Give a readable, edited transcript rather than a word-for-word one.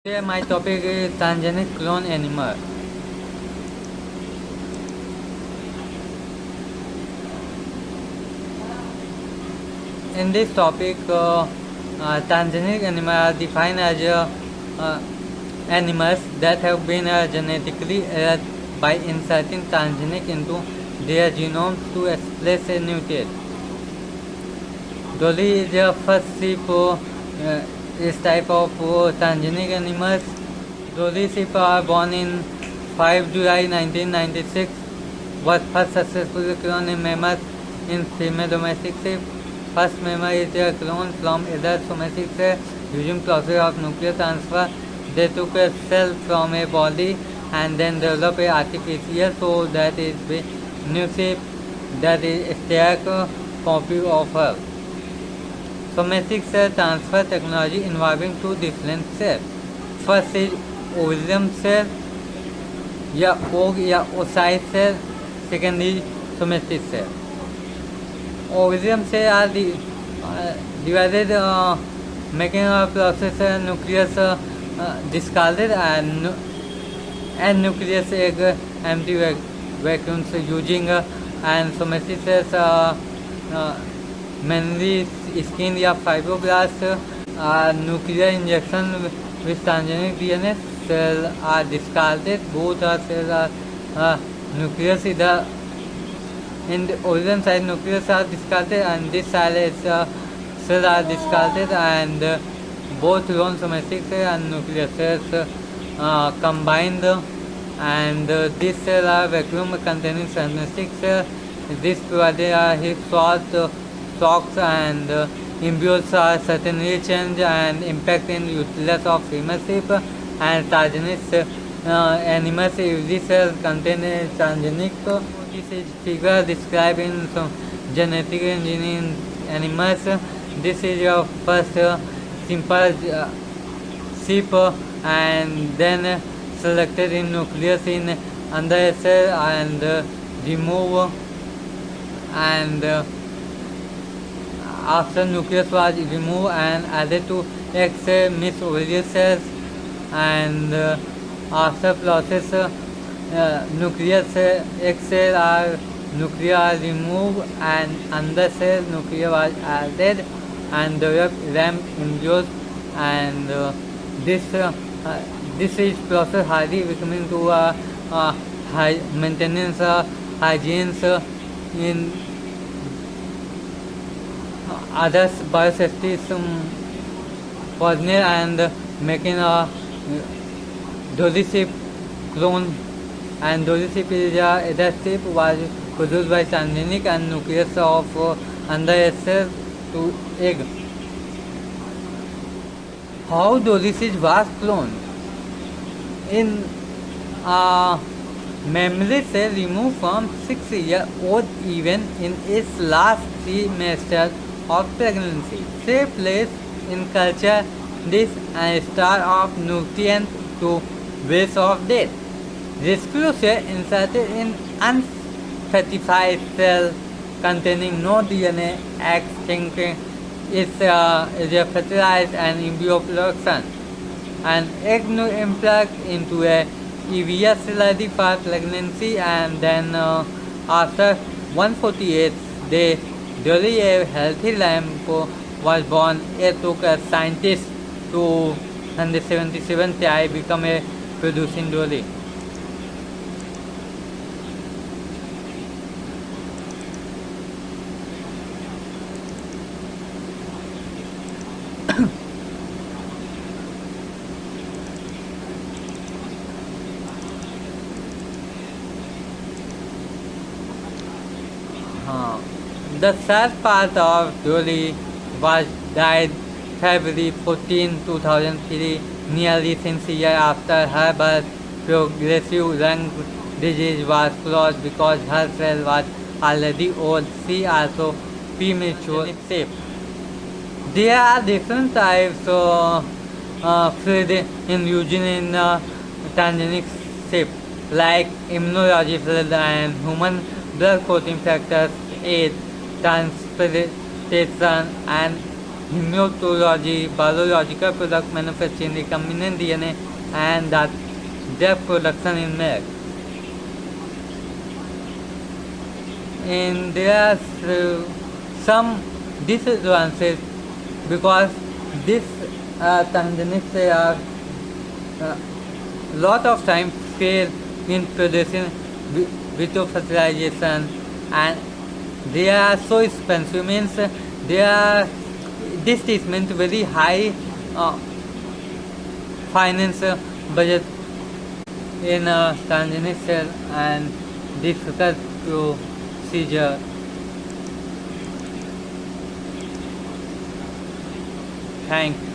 Today my topic is transgenic clone animal. In this topic, transgenic animals are defined as animals that have been genetically altered by inserting transgenic into their genome to express a mutate. Dolly is the first sheep this type of transgenic animals. Dolly sheep are born in 5 July 1996. Was first successfully cloned in mammoth in female domestic sheep. First mammal is a clone from adult domestic sheep using process of nuclear transfer. They took a cell from a body and then developed a artificial so that is the new sheep that is a stack copy of her. Somatic cell transfer technology involving two different cells. First is ovarium cell या ओग या oocyte cell. Second is somatic cell. Ovarium cell are divided making a process nucleus discarded and nucleus egg empty vacuums using and somatic cells mainly skin या fibroblast nuclear injection with transgenic DNA cells are discarded. Both cells are nucleus either in the origin side nucleus are discarded and this side is cells are discarded and both clone somatic cells and nuclear cells combined and these cells are vacuum containing somatic cells. This provided hip socks and embryos are certainly change and impact in uterus of female sheep and transgenic animals usually cells contain a transgenic. This is figure described in some genetic engineering animals. This is your first simple sheep and then selected in nucleus in under a cell and remove and after nucleus was removed and added to X mixed ovarian cells and after process nucleus X cell are nuclei are removed and under cell nuclei was added and developed ramp embryos and this is process highly becoming to maintenance hygiene in others biosafety personnel and making a Dolly sheep clone and Dolly sheep is adult sheep was produced by transgenic and nucleus of under a cell to egg. How Dolly sheep was cloned? In mammary cell removed from 6-year-old even in its last trimester of pregnancy. Say place in culture dish and star of nutrient to base of death. Rescue cell inserted in unfertilized cell containing no DNA extinction is fertilized and embryo production. An egg implant into a EVS ready for pregnancy and then after 148 days Dolly, a healthy lamb, was born. It took a scientist to 177 TI become a producing Dolly. The sad part of Dolly was died February 14, 2003, nearly 6 years after her birth. Progressive lung disease was caused because her cell was already old. She also premature shape. There are different types of fluid in using in transgenic shape like immunology fluid and human blood coating factors 8 transplantation and hematology, biological product manufacturing, recombinant DNA, and that drug production in milk. And there are some disadvantages because this transgenics are lot of time fail in producing without fertilization, and they are so expensive, means they are, this treatment very high finance budget in transgenic cell and difficult procedure. Thank you.